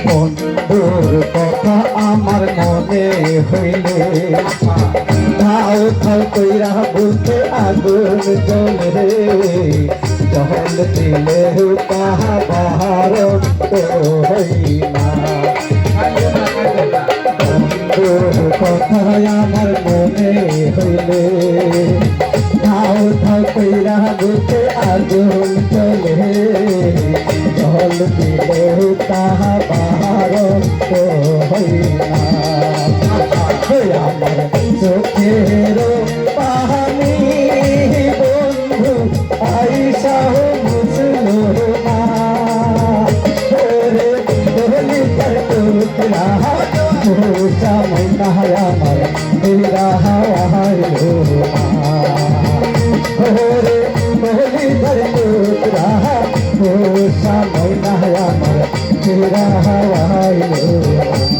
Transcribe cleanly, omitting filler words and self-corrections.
বন্ধুর কথা আমার মনে হইলে ধাও ধাও কইরা বুকে আগুন জ্বলে রে জল দিলে তাহা বাহার তো হই না বন্ধুর কথা আমার মনে হইলে ধাও ধাও কইরা বুকে আগুন জ্বলে জল দিলে তাহা বাহার তো হই না আমার চোখের পানি বন্ধু আইসা বুঝলো না রে দোলি তার টুকরা সময় না আমার তেরা হাওয়াইলো না রে দোলি তার টুকরা সময় না আমার তেরা হাওয়াইলো